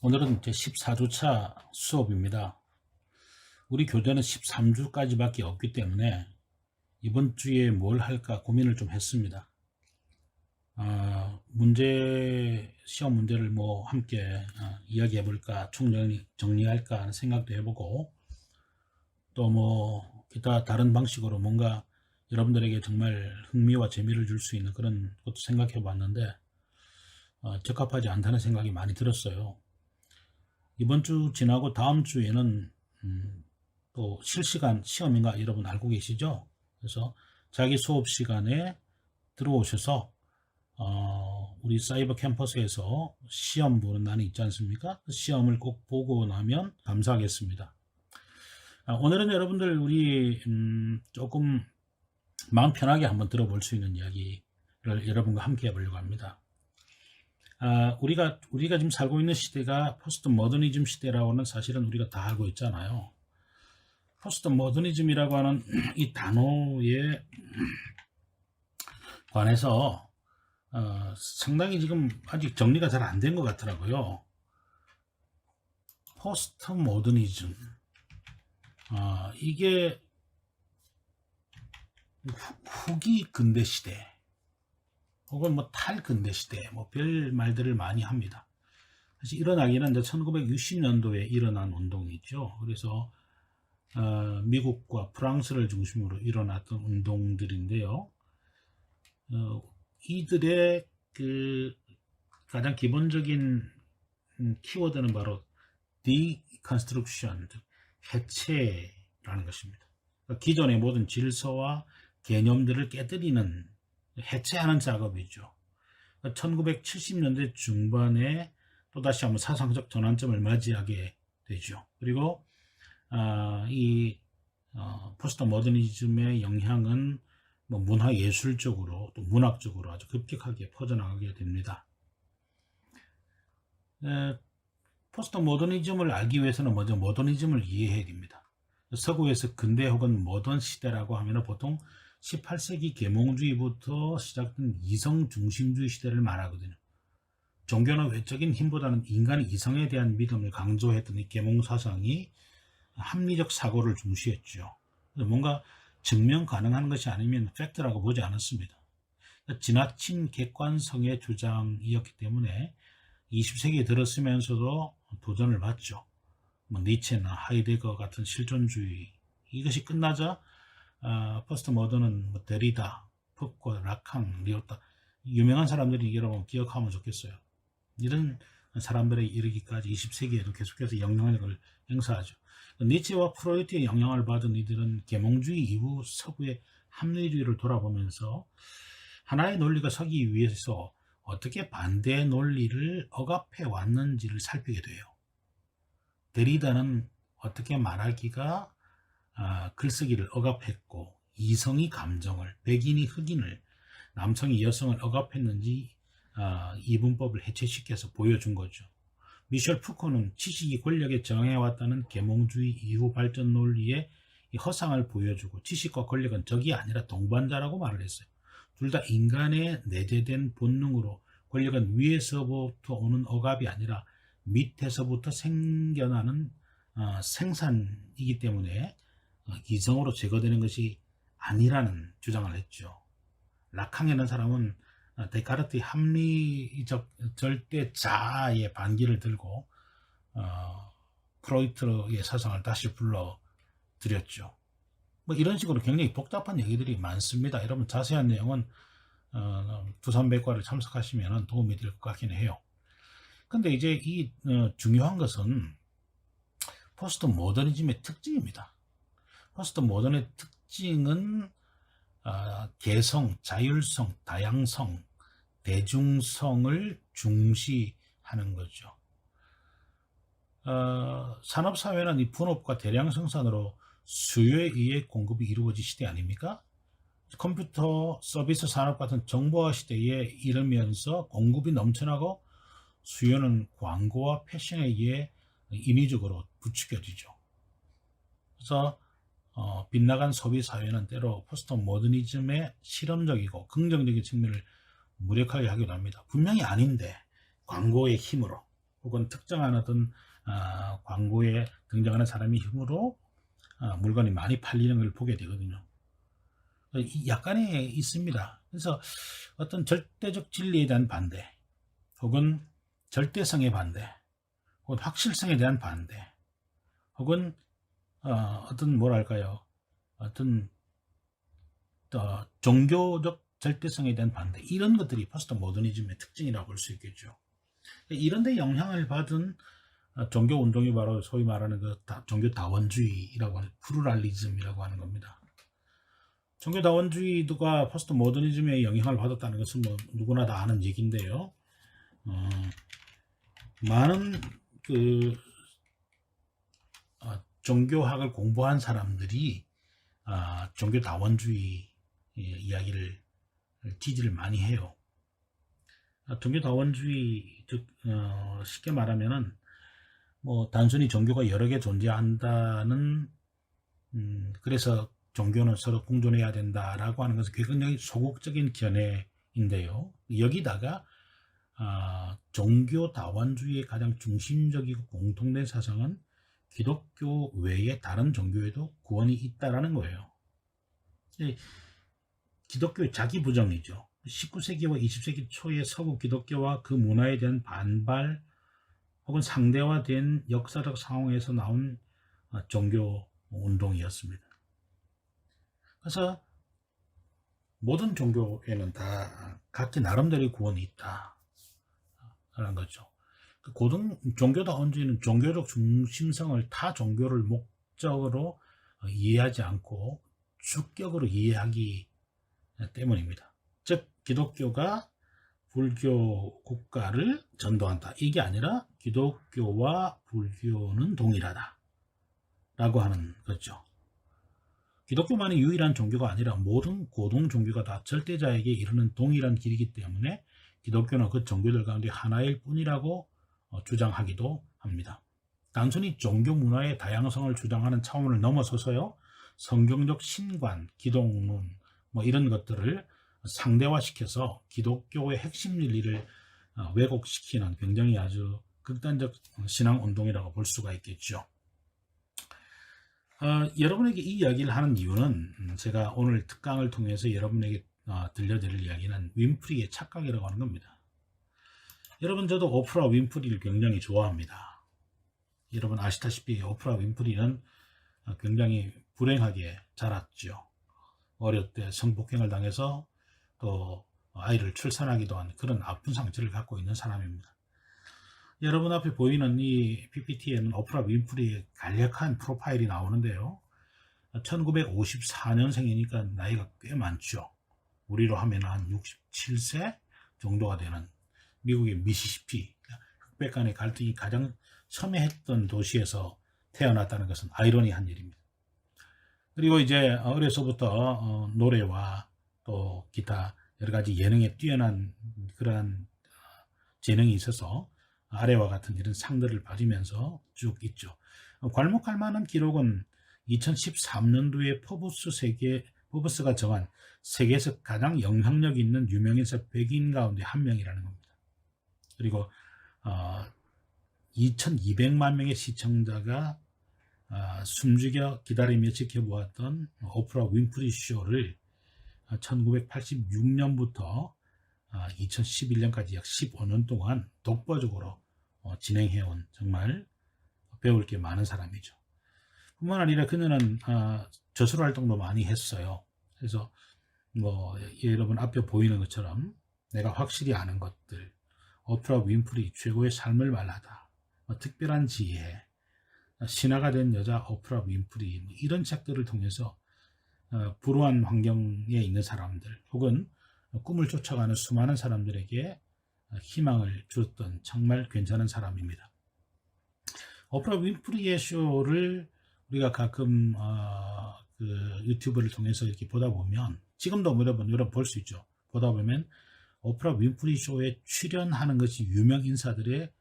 오늘은 제 14주차 수업입니다. 우리 교재는 13주까지밖에 없기 때문에 이번 주에 뭘 할까 고민을 좀 했습니다. 시험 문제를 뭐 함께 이야기해 볼까, 정리할까 하는 생각도 해보고, 또 뭐 기타 다른 방식으로 뭔가 여러분들에게 정말 흥미와 재미를 줄 수 있는 그런 것도 생각해 봤는데, 적합하지 않다는 생각이 많이 들었어요. 이번 주 지나고 다음 주에는 또 실시간 시험인가 여러분 알고 계시죠? 그래서 자기 수업 시간에 들어오셔서 우리 사이버 캠퍼스에서 시험 보는 날이 있지 않습니까? 그 시험을 꼭 보고 나면 감사하겠습니다. 오늘은 여러분들 우리 조금 마음 편하게 한번 들어볼 수 있는 이야기를 여러분과 함께 해보려고 합니다. 우리가 지금 살고 있는 시대가 포스트 모더니즘 시대라고는 사실은 우리가 다 알고 있잖아요. 포스트 모더니즘이라고 하는 이 단어에 관해서 상당히 지금 아직 정리가 잘 안 된 것 같더라고요. 포스트 모더니즘, 이게 후기 근대 시대 혹은 뭐 탈근대 시대, 뭐 별 말들을 많이 합니다. 사실 일어나기는 이제 1960년도에 일어난 운동이죠. 그래서 미국과 프랑스를 중심으로 일어났던 운동들인데요. 이들의 그 가장 기본적인 키워드는 바로 deconstruction, 해체라는 것입니다. 그러니까 기존의 모든 질서와 개념들을 깨뜨리는, 해체하는 작업이죠. 1970년대 중반에 또다시 한번 사상적 전환점을 맞이하게 되죠. 그리고 이 포스트 모더니즘의 영향은 뭐 문화 예술적으로 또 문학적으로 아주 급격하게 퍼져나가게 됩니다. 포스트 모더니즘을 알기 위해서는 먼저 모더니즘을 이해해야 됩니다. 서구에서 근대 혹은 모던 시대라고 하면 보통 18세기 계몽주의부터 시작된 이성 중심주의 시대를 말하거든요. 종교는 외적인 힘보다는 인간의 이성에 대한 믿음을 강조했던 이 계몽 사상이 합리적 사고를 중시했죠. 뭔가 증명 가능한 것이 아니면 팩트라고 보지 않았습니다. 지나친 객관성의 주장이었기 때문에 20세기에 들었으면서도 도전을 받죠. 뭐 니체나 하이데거 같은 실존주의, 이것이 끝나자 포스트 모던은 뭐 데리다, 푸코, 라캉, 리오타, 유명한 사람들이 여러분 기억하면 좋겠어요. 이런 사람들에 이르기까지 20세기에도 계속해서 영향력을 행사하죠. 니체와 프로이트의 영향을 받은 이들은 계몽주의 이후 서구의 합리주의를 돌아보면서 하나의 논리가 서기 위해서 어떻게 반대의 논리를 억압해 왔는지를 살피게 돼요. 데리다는 어떻게 말하기가 글쓰기를 억압했고, 이성이 감정을, 백인이 흑인을, 남성이 여성을 억압했는지 이분법을 해체시켜서 보여준 거죠. 미셸 푸코는 지식이 권력에 저항해왔다는 계몽주의 이후 발전 논리의 허상을 보여주고, 지식과 권력은 적이 아니라 동반자라고 말을 했어요. 둘 다 인간의 내재된 본능으로, 권력은 위에서부터 오는 억압이 아니라 밑에서부터 생겨나는 생산이기 때문에 이성으로 제거되는 것이 아니라는 주장을 했죠. 라캉이라는 사람은 데카르트의 합리적 절대 자아의 반기를 들고 프로이트의 사상을 다시 불러들였죠. 뭐 이런 식으로 굉장히 복잡한 얘기들이 많습니다. 여러분 자세한 내용은 두산백과를 참석하시면 도움이 될 것 같긴 해요. 근데 이제 이 중요한 것은 포스트 모더니즘의 특징입니다. 포스트 모던의 특징은 개성, 자율성, 다양성, 대중성을 중시하는 거죠. 산업사회는 이 분업과 대량 생산으로 수요에 의해 공급이 이루어진 시대 아닙니까? 컴퓨터 서비스 산업 같은 정보화 시대에 이르면서 공급이 넘쳐나고 수요는 광고와 패션에 의해 인위적으로 부추겨지죠. 그래서 빗나간 소비 사회는 때로 포스트 모더니즘의 실험적이고 긍정적인 측면을 무력하게 하기도 합니다. 분명히 아닌데 광고의 힘으로, 혹은 특정한 어떤 광고에 등장하는 사람의 힘으로 물건이 많이 팔리는 걸 보게 되거든요. 약간의 있습니다. 그래서 어떤 절대적 진리에 대한 반대, 혹은 절대성의 반대, 혹은 확실성에 대한 반대, 혹은 어떤 뭐랄까요, 어떤 종교적 절대성에 대한 반대, 이런 것들이 포스트 모더니즘의 특징이라고 볼 수 있겠죠. 이런 데 영향을 받은 종교 운동이 바로 소위 말하는 그 종교 다원주의라고 하는 플루랄리즘이라고 하는 겁니다. 종교 다원주의가 포스트 모더니즘에 영향을 받았다는 것은 뭐 누구나 다 아는 얘기인데요. 많은 그 종교학을 공부한 사람들이 종교 다원주의 이야기를 지지를 많이 해요. 종교 다원주의, 즉 쉽게 말하면은 뭐 단순히 종교가 여러 개 존재한다는 그래서 종교는 서로 공존해야 된다라고 하는 것은 굉장히 소극적인 견해인데요. 여기다가 종교 다원주의의 가장 중심적이고 공통된 사상은 기독교 외에 다른 종교에도 구원이 있다라는 거예요. 기독교의 자기 부정이죠. 19세기와 20세기 초의 서구 기독교와 그 문화에 대한 반발 혹은 상대화된 역사적 상황에서 나온 종교 운동이었습니다. 그래서 모든 종교에는 다 각기 나름대로의 구원이 있다라는 거죠. 종교다원주의는 종교적 중심성을 타 종교를 목적으로 이해하지 않고 주격으로 이해하기 때문입니다. 즉 기독교가 불교 국가를 전도한다. 이게 아니라 기독교와 불교는 동일하다 라고 하는 거죠. 기독교만이 유일한 종교가 아니라 모든 고동 종교가 다 절대자에게 이르는 동일한 길이기 때문에 기독교는 그 종교들 가운데 하나일 뿐이라고 주장하기도 합니다. 단순히 종교 문화의 다양성을 주장하는 차원을 넘어서서요, 성경적 신관, 기독론 뭐 이런 것들을 상대화시켜서 기독교의 핵심 진리를 왜곡시키는 굉장히 아주 극단적 신앙 운동이라고 볼 수가 있겠죠. 여러분에게 이 이야기를 하는 이유는 제가 오늘 특강을 통해서 여러분에게 들려드릴 이야기는 윈프리의 착각이라고 하는 겁니다. 여러분, 저도 오프라 윈프리를 굉장히 좋아합니다. 여러분 아시다시피 오프라 윈프리는 굉장히 불행하게 자랐죠. 어릴 때 성폭행을 당해서 또 아이를 출산하기도 한 그런 아픈 상처를 갖고 있는 사람입니다. 여러분 앞에 보이는 이 PPT에는 오프라 윈프리의 간략한 프로파일이 나오는데요. 1954년생이니까 나이가 꽤 많죠. 우리로 하면 한 67세 정도가 되는 미국의 미시시피, 흑백 간의 갈등이 가장 첨예했던 도시에서 태어났다는 것은 아이러니한 일입니다. 그리고 이제 어려서부터 노래와 또 기타 여러 가지 예능에 뛰어난 그러한 재능이 있어서 아래와 같은 이런 상들을 받으면서 쭉 있죠. 괄목할 만한 기록은 2013년도에 포브스가 정한 세계에서 가장 영향력 있는 유명인사 100인 가운데 한 명이라는 겁니다. 그리고 2200만 명의 시청자가 숨죽여 기다리며 지켜보았던 오프라 윈프리 쇼를 1986년부터 2011년까지 약 15년 동안 독보적으로 진행해온 정말 배울 게 많은 사람이죠. 뿐만 아니라 그녀는 저술 활동도 많이 했어요. 그래서 뭐 여러분 앞에 보이는 것처럼 내가 확실히 아는 것들, 오프라 윈프리 최고의 삶을 말하다, 특별한 지혜, 신화가 된 여자 오프라 윈프리, 이런 책들을 통해서 불우한 환경에 있는 사람들 혹은 꿈을 쫓아가는 수많은 사람들에게 희망을 주었던 정말 괜찮은 사람입니다. 오프라 윈프리의 쇼를 우리가 가끔 그 유튜브를 통해서 이렇게 보다 보면, 지금도 여러분 볼 수 있죠. 보다 보면 오프라 윈프리 쇼에 출연하는 것이 유명 인사들의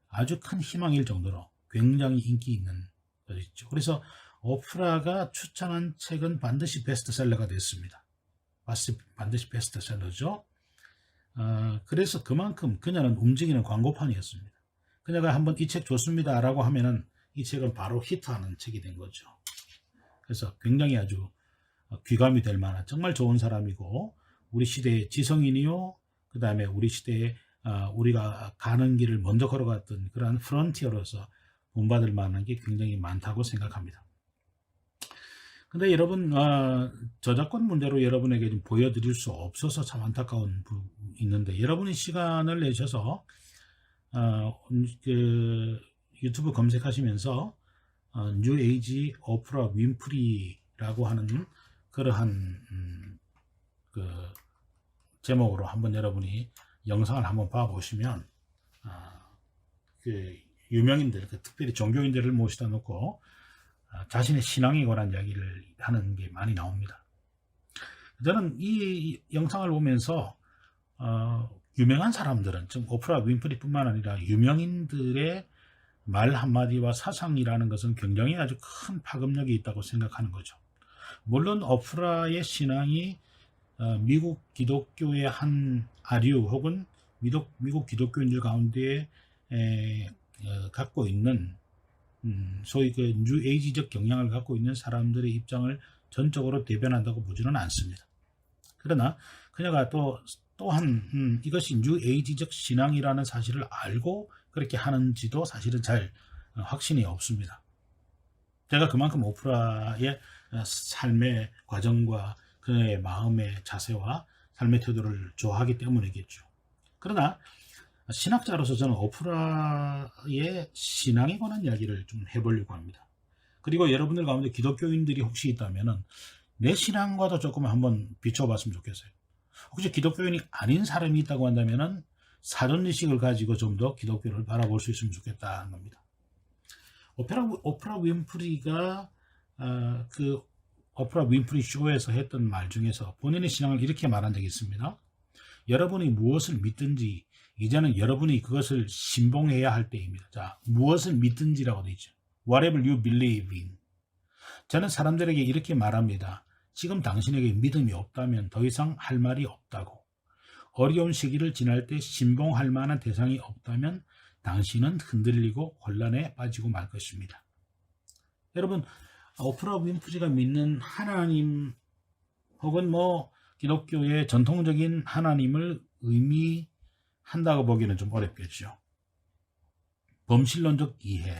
아주 큰 희망일 정도로 굉장히 인기 있는 것이죠. 그래서 오프라가 추천한 책은 반드시 베스트셀러가 됐습니다. 반드시 베스트셀러죠. 그래서 그만큼 그녀는 움직이는 광고판이었습니다. 그녀가 한번 이 책 좋습니다라고 하면은 이 책은 바로 히트하는 책이 된 거죠. 그래서 굉장히 아주 귀감이 될 만한 정말 좋은 사람이고 우리 시대의 지성인이요. 그 다음에 우리 시대에 우리가 가는 길을 먼저 걸어갔던 그러한 프론티어로서 본받을 만한 게 굉장히 많다고 생각합니다. 근데 여러분 저작권 문제로 여러분에게 좀 보여드릴 수 없어서 참 안타까운 부분이 있는데 여러분이 시간을 내셔서 그 유튜브 검색하시면서 뉴에이지 오프라 윈프리라고 하는 그러한 그 제목으로 한번 여러분이 영상을 한번 봐보시면 그 유명인들, 특별히 종교인들을 모시다 놓고 자신의 신앙에 관한 이야기를 하는 게 많이 나옵니다. 저는 이 영상을 보면서 유명한 사람들은, 즉 오프라 윈프리뿐만 아니라 유명인들의 말 한마디와 사상이라는 것은 굉장히 아주 큰 파급력이 있다고 생각하는 거죠. 물론 오프라의 신앙이 미국 기독교의 한 아류 혹은 미국 기독교인들 가운데 갖고 있는 소위 그 뉴에이지적 경향을 갖고 있는 사람들의 입장을 전적으로 대변한다고 보지는 않습니다. 그러나 그녀가 또한 이것이 뉴에이지적 신앙이라는 사실을 알고 그렇게 하는지도 사실은 잘 확신이 없습니다. 제가 그만큼 오프라의 삶의 과정과 그의 마음의 자세와 삶의 태도를 좋아하기 때문이겠죠. 그러나 신학자로서 저는 오프라의 신앙에 관한 이야기를 좀 해보려고 합니다. 그리고 여러분들 가운데 기독교인들이 혹시 있다면 내 신앙과도 조금 한번 비춰봤으면 좋겠어요. 혹시 기독교인이 아닌 사람이 있다고 한다면 사전의식을 가지고 좀 더 기독교를 바라볼 수 있으면 좋겠다는 겁니다. 오프라 윈프리가 그 오프라 윈프리 쇼에서 했던 말 중에서 본인의 신앙을 이렇게 말한 적이 있습니다. 여러분이 무엇을 믿든지 이제는 여러분이 그것을 신봉해야 할 때입니다. 자, 무엇을 믿든지라고 되어 있죠. Whatever you believe in. 저는 사람들에게 이렇게 말합니다. 지금 당신에게 믿음이 없다면 더 이상 할 말이 없다고. 어려운 시기를 지날 때 신봉할 만한 대상이 없다면 당신은 흔들리고 혼란에 빠지고 말 것입니다. 여러분, 오프라 윈프리가 믿는 하나님 혹은 기독교의 전통적인 하나님을 의미한다고 보기는 좀 어렵겠죠. 범실론적 이해,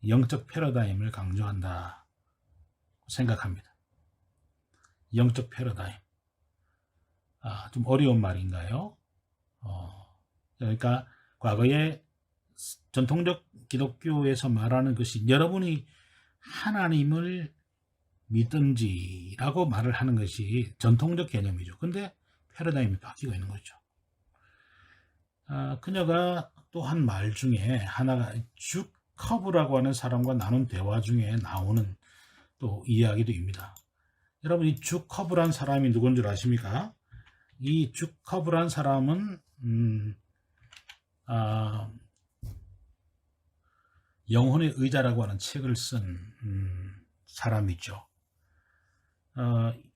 영적 패러다임을 강조한다 생각합니다. 영적 패러다임. 좀 어려운 말인가요? 그러니까 과거에 전통적 기독교에서 말하는 것이 여러분이 하나님을 믿든지라고 말을 하는 것이 전통적 개념이죠. 근데 패러다임이 바뀌고 있는 거죠. 그녀가 또 한 말 중에 하나가 주 커브라고 하는 사람과 나눈 대화 중에 나오는 또 이야기도입니다. 여러분, 이 주 커브란 사람이 누군 줄 아십니까? 이 주 커브란 사람은 영혼의 의자라고 하는 책을 쓴 사람이죠.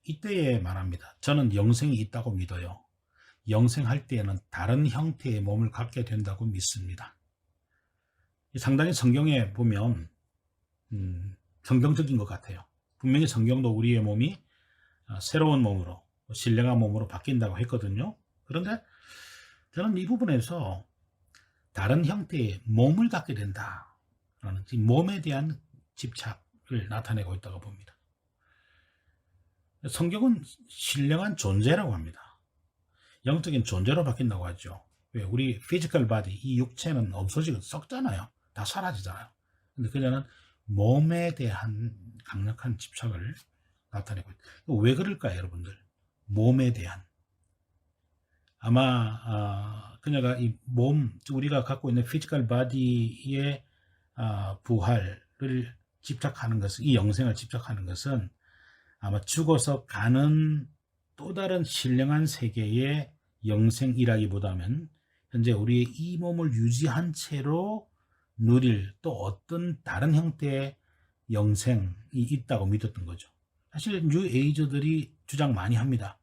이때에 말합니다. 저는 영생이 있다고 믿어요. 영생할 때에는 다른 형태의 몸을 갖게 된다고 믿습니다. 상당히 성경에 보면 성경적인 것 같아요. 분명히 성경도 우리의 몸이 새로운 몸으로, 신령한 몸으로 바뀐다고 했거든요. 그런데 저는 이 부분에서 다른 형태의 몸을 갖게 된다라는 몸에 대한 집착을 나타내고 있다고 봅니다. 성경은 신령한 존재라고 합니다. 영적인 존재로 바뀐다고 하죠. 왜? 우리 피지컬 바디, 이 육체는 없어지고 썩잖아요. 다 사라지잖아요. 근데 그녀는 몸에 대한 강력한 집착을 나타내고 있다. 왜 그럴까요, 여러분들? 몸에 대한. 아마 그녀가 이 몸, 우리가 갖고 있는 피지컬 바디의 부활을 집착하는 것은, 이 영생을 집착하는 것은 아마 죽어서 가는 또 다른 신령한 세계의 영생이라기보다는 현재 우리의 이 몸을 유지한 채로 누릴 또 어떤 다른 형태의 영생이 있다고 믿었던 거죠. 사실 뉴에이저들이 주장 많이 합니다.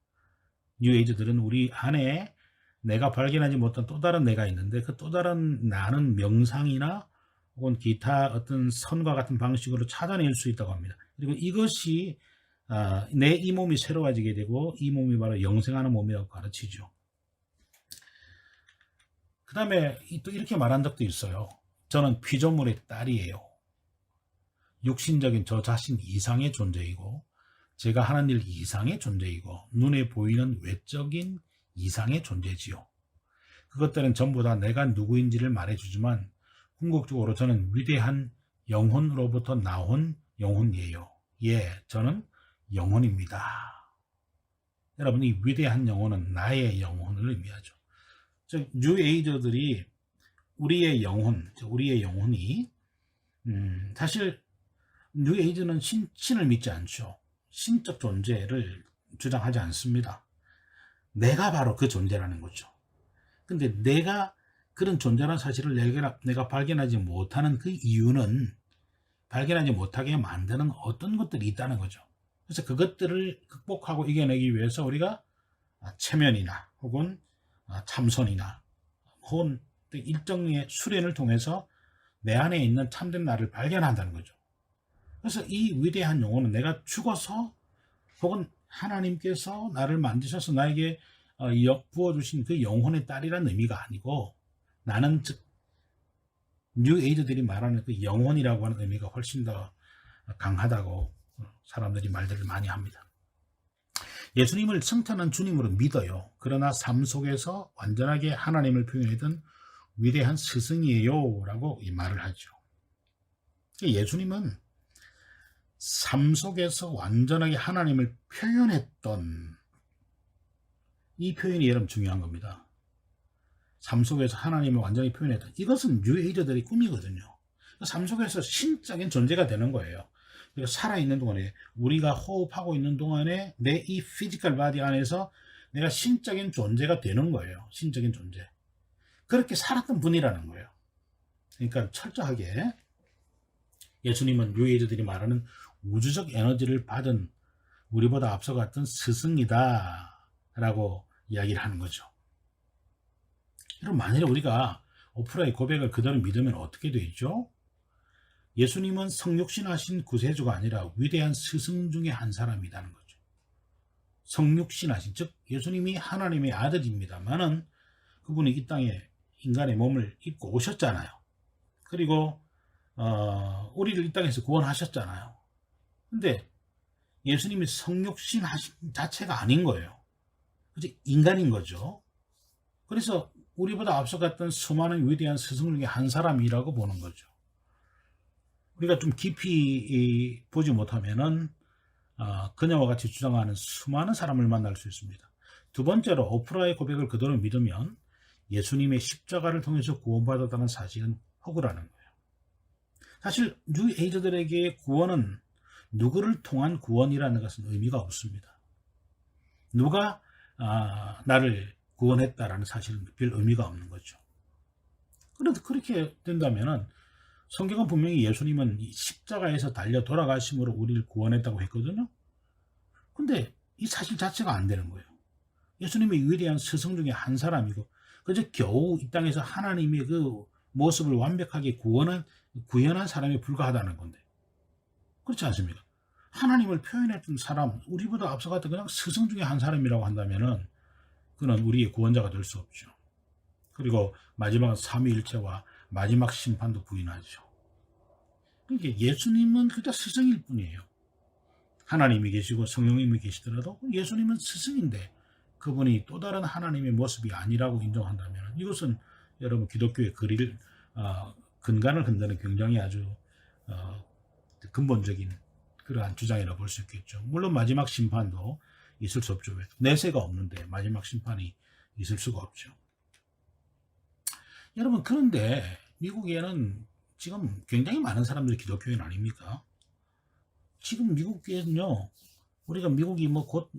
뉴에이저들은 우리 안에 내가 발견하지 못한 또 다른 내가 있는데 그 또 다른 나는 명상이나 혹은 기타 어떤 선과 같은 방식으로 찾아낼 수 있다고 합니다. 그리고 이것이 내 이 몸이 새로워지게 되고 이 몸이 바로 영생하는 몸이라고 가르치죠. 그 다음에 또 이렇게 말한 적도 있어요. 저는 피조물의 딸이에요. 육신적인 저 자신 이상의 존재이고 제가 하는 일 이상의 존재이고 눈에 보이는 외적인 이상의 존재지요. 그것들은 전부 다 내가 누구인지를 말해주지만 궁극적으로 저는 위대한 영혼으로부터 나온 영혼이에요. 예, 저는 영혼입니다. 여러분, 이 위대한 영혼은 나의 영혼을 의미하죠. 즉 뉴에이저들이 우리의 영혼이 사실 뉴에이저는 신을 믿지 않죠. 신적 존재를 주장하지 않습니다. 내가 바로 그 존재라는 거죠. 근데 내가 그런 존재라는 사실을 내가 발견하지 못하는 그 이유는 발견하지 못하게 만드는 어떤 것들이 있다는 거죠. 그래서 그것들을 극복하고 이겨내기 위해서 우리가 체면이나 혹은 참선이나 혹은 일정의 수련을 통해서 내 안에 있는 참된 나를 발견한다는 거죠. 그래서 이 위대한 영혼은 내가 죽어서 혹은 하나님께서 나를 만드셔서 나에게 부어주신 그 영혼의 딸이라는 의미가 아니고 나는 즉 뉴에이저들이 말하는 그 영혼이라고 하는 의미가 훨씬 더 강하다고 사람들이 말들을 많이 합니다. 예수님을 성탄한 주님으로 믿어요. 그러나 삶 속에서 완전하게 하나님을 표현하던 위대한 스승이에요 라고 이 말을 하죠. 예수님은 삶 속에서 완전하게 하나님을 표현했던 이 표현이 여러분 중요한 겁니다. 삶 속에서 하나님을 완전히 표현했던 이것은 뉴에이저들의 꿈이거든요. 삶 속에서 신적인 존재가 되는 거예요. 살아있는 동안에 우리가 호흡하고 있는 동안에 내 이 피지컬 바디 안에서 내가 신적인 존재가 되는 거예요. 신적인 존재. 그렇게 살았던 분이라는 거예요. 그러니까 철저하게 예수님은 뉴에이저들이 말하는 우주적 에너지를 받은 우리보다 앞서갔던 스승이다 라고 이야기를 하는 거죠. 그럼 만일에 우리가 오프라의 고백을 그대로 믿으면 어떻게 되죠? 예수님은 성육신하신 구세주가 아니라 위대한 스승 중에 한 사람이라는 거죠. 성육신하신, 즉 예수님이 하나님의 아들입니다만은 그분이 이 땅에 인간의 몸을 입고 오셨잖아요. 그리고 우리를 이 땅에서 구원하셨잖아요. 근데 예수님이 성육신하신 자체가 아닌 거예요. 그치? 인간인 거죠. 그래서 우리보다 앞서갔던 수많은 위대한 스승 중에 한 사람이라고 보는 거죠. 우리가 좀 깊이 보지 못하면은 그녀와 같이 주장하는 수많은 사람을 만날 수 있습니다. 두 번째로 오프라의 고백을 그대로 믿으면 예수님의 십자가를 통해서 구원받았다는 사실은 허구라는 거예요. 사실 뉴에이저들에게 구원은 누구를 통한 구원이라는 것은 의미가 없습니다. 누가 나를 구원했다라는 사실은 별 의미가 없는 거죠. 그런데 그렇게 된다면은 성경은 분명히 예수님은 십자가에서 달려 돌아가심으로 우리를 구원했다고 했거든요. 근데 이 사실 자체가 안 되는 거예요. 예수님이 위대한 스승 중에 한 사람이고 그저 겨우 이 땅에서 하나님의 그 모습을 완벽하게 구현한 사람에 불과하다는 건데 그렇지 않습니까? 하나님을 표현했던 사람, 우리보다 앞서갔던 그냥 스승 중에 한 사람이라고 한다면은 그는 우리의 구원자가 될 수 없죠. 그리고 마지막 삼위일체와 마지막 심판도 부인하죠. 그러니까 예수님은 그저 스승일 뿐이에요. 하나님이 계시고 성령님이 계시더라도 예수님은 스승인데 그분이 또 다른 하나님의 모습이 아니라고 인정한다면 이것은 여러분 기독교의 근간을 흔드는 굉장히 아주 근본적인 그러한 주장이라고 볼 수 있겠죠. 물론 마지막 심판도 있을 수 없죠. 내세가 없는데 마지막 심판이 있을 수가 없죠. 여러분 그런데 미국에는 지금 굉장히 많은 사람들이 기독교인 아닙니까? 지금 미국에는요. 우리가 미국이 곧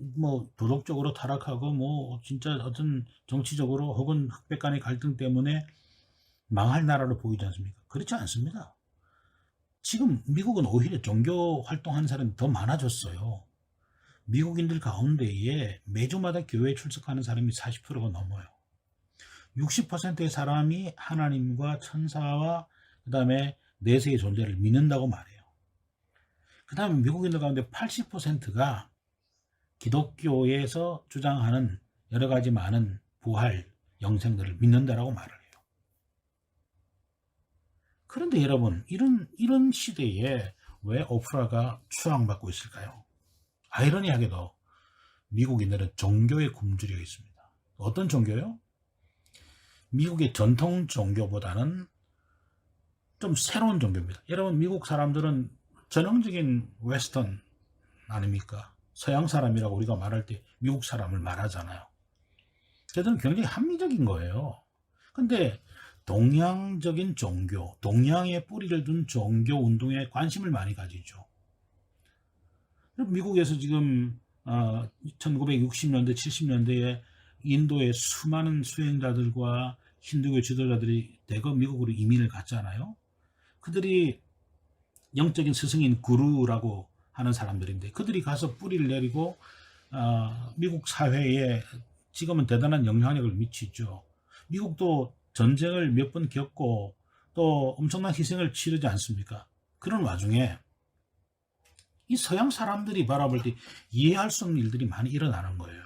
도덕적으로 타락하고 진짜 어떤 정치적으로 혹은 흑백 간의 갈등 때문에 망할 나라로 보이지 않습니까? 그렇지 않습니다. 지금 미국은 오히려 종교 활동하는 사람이 더 많아졌어요. 미국인들 가운데에 매주마다 교회에 출석하는 사람이 40%가 넘어요. 60%의 사람이 하나님과 천사와 그 다음에 내세의 존재를 믿는다고 말해요. 그 다음에 미국인들 가운데 80%가 기독교에서 주장하는 여러 가지 많은 부활, 영생들을 믿는다라고 말을 해요. 그런데 여러분, 이런 시대에 왜 오프라가 추앙받고 있을까요? 아이러니하게도 미국인들은 종교에 굶주려 있습니다. 어떤 종교요? 미국의 전통 종교보다는 좀 새로운 종교입니다. 여러분, 미국 사람들은 전형적인 웨스턴 아닙니까? 서양 사람이라고 우리가 말할 때 미국 사람을 말하잖아요. 그들은 굉장히 합리적인 거예요. 근데 동양적인 종교, 동양의 뿌리를 둔 종교 운동에 관심을 많이 가지죠. 미국에서 지금 1960년대, 70년대에 인도의 수많은 수행자들과 힌두교 지도자들이 대거 미국으로 이민을 갔잖아요. 그들이 영적인 스승인 구루라고 하는 사람들인데 그들이 가서 뿌리를 내리고 미국 사회에 지금은 대단한 영향력을 미치죠. 미국도 전쟁을 몇 번 겪고 또 엄청난 희생을 치르지 않습니까? 그런 와중에 이 서양 사람들이 바라볼 때 이해할 수 없는 일들이 많이 일어나는 거예요.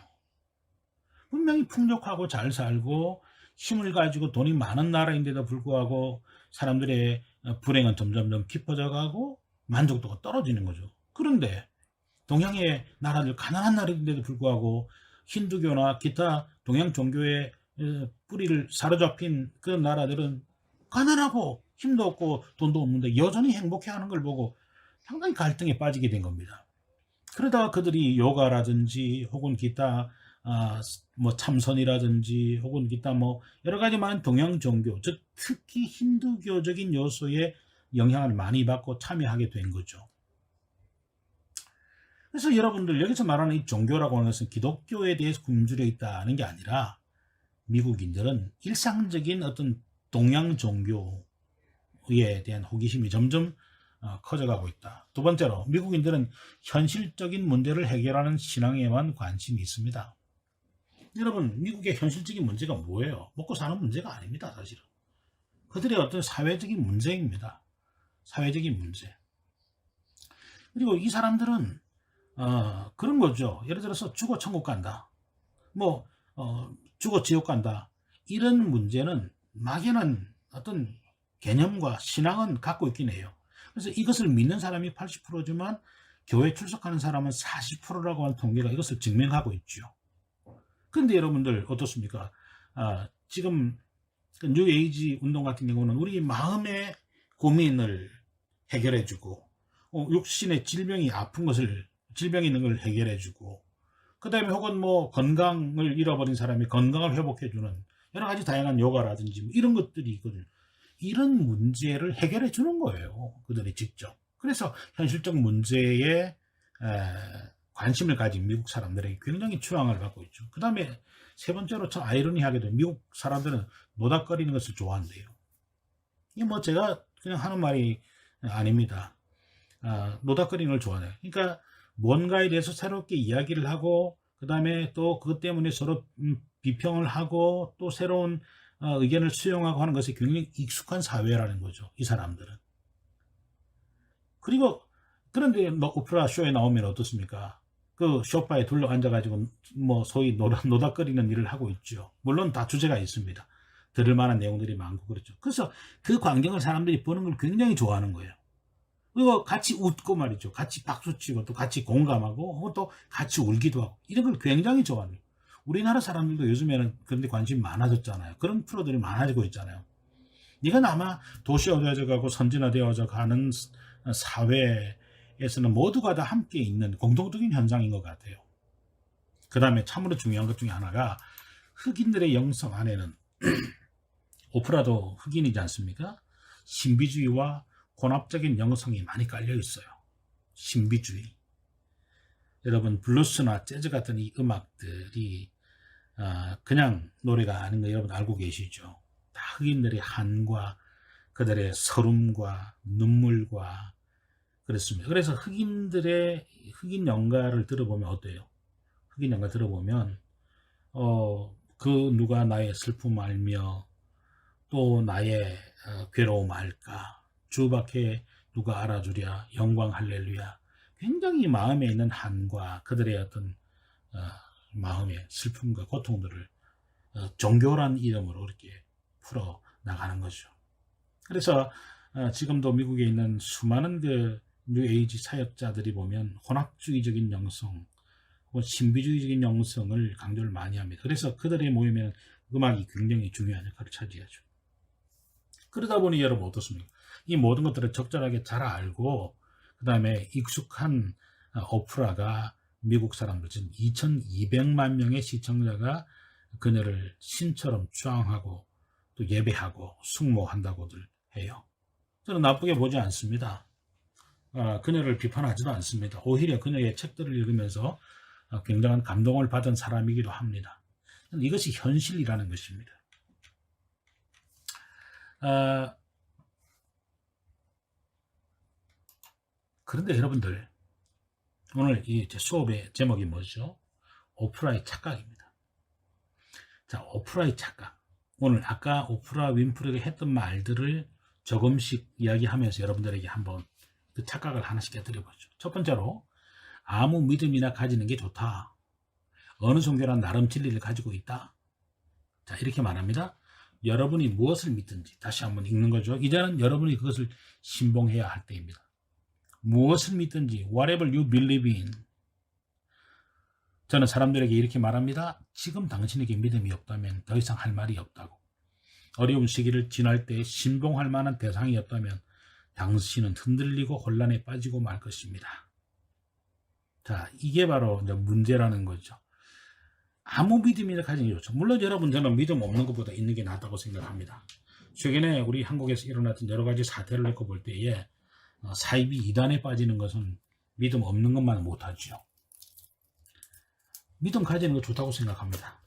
분명히 풍족하고 잘 살고 힘을 가지고 돈이 많은 나라인데도 불구하고 사람들의 불행은 점점점 깊어져 가고 만족도가 떨어지는 거죠. 그런데 동양의 나라들, 가난한 나라인데도 불구하고 힌두교나 기타 동양 종교의 뿌리를 사로잡힌 그런 나라들은 가난하고 힘도 없고 돈도 없는데 여전히 행복해하는 걸 보고 상당히 갈등에 빠지게 된 겁니다. 그러다가 그들이 요가라든지 혹은 기타 뭐 참선이라든지 혹은 기타 뭐 여러 가지 많은 동양 종교, 즉 특히 힌두교적인 요소에 영향을 많이 받고 참여하게 된 거죠. 그래서 여러분들 여기서 말하는 이 종교라고 하는 것은 기독교에 대해서 굶주려 있다는 게 아니라 미국인들은 일상적인 어떤 동양 종교에 대한 호기심이 점점 커져가고 있다. 두 번째로 미국인들은 현실적인 문제를 해결하는 신앙에만 관심이 있습니다. 여러분, 미국의 현실적인 문제가 뭐예요? 먹고 사는 문제가 아닙니다, 사실은. 그들의 어떤 사회적인 문제입니다. 사회적인 문제. 그리고 이 사람들은 그런 거죠. 예를 들어서 죽어 천국 간다. 뭐 죽어 지옥 간다. 이런 문제는 막연한 어떤 개념과 신앙은 갖고 있긴 해요. 그래서 이것을 믿는 사람이 80%지만 교회 출석하는 사람은 40%라고 하는 통계가 이것을 증명하고 있죠. 그런데 여러분들 어떻습니까? 지금 뉴 에이지 운동 같은 경우는 우리 마음의 고민을 해결해주고 육신의 질병이 아픈 것을 질병이 있는 걸 해결해주고 그 다음에 혹은 뭐 건강을 잃어버린 사람이 건강을 회복해주는 여러 가지 다양한 요가라든지 뭐 이런 것들이 있거든요. 이런 문제를 해결해 주는 거예요. 그들이 직접. 그래서 현실적 문제에 관심을 가진 미국 사람들에게 굉장히 추앙을 받고 있죠. 그 다음에 세 번째로 참 아이러니하게도 미국 사람들은 노닥거리는 것을 좋아한대요. 이게 뭐 제가 그냥 하는 말이 아닙니다. 노닥거리는 걸 좋아해요. 그러니까 뭔가에 대해서 새롭게 이야기를 하고 그 다음에 또 그것 때문에 서로 비평을 하고 또 새로운 의견을 수용하고 하는 것이 굉장히 익숙한 사회라는 거죠. 이 사람들은. 그리고 그런데 오프라 쇼에 나오면 어떻습니까? 그 소파에 둘러 앉아가지고 뭐 소위 노닥거리는 일을 하고 있죠. 물론 다 주제가 있습니다. 들을 만한 내용들이 많고 그렇죠. 그래서 그 광경을 사람들이 보는 걸 굉장히 좋아하는 거예요. 그리고 같이 웃고 말이죠. 같이 박수치고 또 같이 공감하고 혹은 또 같이 울기도 하고 이런 걸 굉장히 좋아합니다. 우리나라 사람들도 요즘에는 그런데 관심이 많아졌잖아요. 그런 프로들이 많아지고 있잖아요. 이건 아마 도시화되어져 가고 선진화되어져 가는 사회에서는 모두가 다 함께 있는 공통적인 현상인 것 같아요. 그 다음에 참으로 중요한 것 중에 하나가 흑인들의 영성 안에는 오프라도 흑인이지 않습니까? 신비주의와 혼합적인 영성이 많이 깔려 있어요. 신비주의. 여러분 블루스나 재즈 같은 이 음악들이 그냥 노래가 아닌 거 여러분 알고 계시죠? 다 흑인들의 한과 그들의 서름과 눈물과 그렇습니다. 그래서 흑인 연가를 들어보면 어때요? 흑인 연가 들어보면 그 누가 나의 슬픔 알며 또 나의 괴로움 알까? 주밖에 누가 알아주랴? 영광 할렐루야. 굉장히 마음에 있는 한과 그들의 어떤 어, 마음의 슬픔과 고통들을 종교란 이름으로 이렇게 풀어 나가는 거죠. 그래서 지금도 미국에 있는 수많은 그 뉴에이지 사역자들이 보면 혼합주의적인 영성, 혹은 신비주의적인 영성을 강조를 많이 합니다. 그래서 그들의 모임에는 음악이 굉장히 중요한 역할을 차지하죠. 그러다 보니 여러분 어떻습니까? 이 모든 것들을 적절하게 잘 알고 그 다음에 익숙한 오프라가 미국 사람들 지금 2200만 명의 시청자가 그녀를 신처럼 추앙하고 또 예배하고 숙모한다고들 해요. 저는 나쁘게 보지 않습니다. 그녀를 비판하지도 않습니다. 오히려 그녀의 책들을 읽으면서 굉장한 감동을 받은 사람이기도 합니다. 이것이 현실이라는 것입니다. 그런데 여러분들 오늘 이 제 수업의 제목이 뭐죠? 오프라의 착각입니다. 자, 오프라의 착각. 오늘 아까 오프라 윈프리가 했던 말들을 조금씩 이야기하면서 여러분들에게 한번 그 착각을 하나씩 해드려보죠. 첫 번째로 아무 믿음이나 가지는 게 좋다. 어느 종교나 나름 진리를 가지고 있다. 자, 이렇게 말합니다. 여러분이 무엇을 믿든지 다시 한번 읽는 거죠. 이제는 여러분이 그것을 신봉해야 할 때입니다. 무엇을 믿든지 whatever you believe in. 저는 사람들에게 이렇게 말합니다. 지금 당신에게 믿음이 없다면 더 이상 할 말이 없다고. 어려운 시기를 지날 때 신봉할 만한 대상이 없다면 당신은 흔들리고 혼란에 빠지고 말 것입니다. 자, 이게 바로 이제 문제라는 거죠. 아무 믿음이나 가지는 게 좋죠. 물론 여러분 저는 믿음 없는 것보다 있는 게 낫다고 생각합니다. 최근에 우리 한국에서 일어났던 여러 가지 사태를 놓고 볼 때에 사이비 이단에 빠지는 것은 믿음 없는 것만 못하죠. 믿음 가지는 거 좋다고 생각합니다.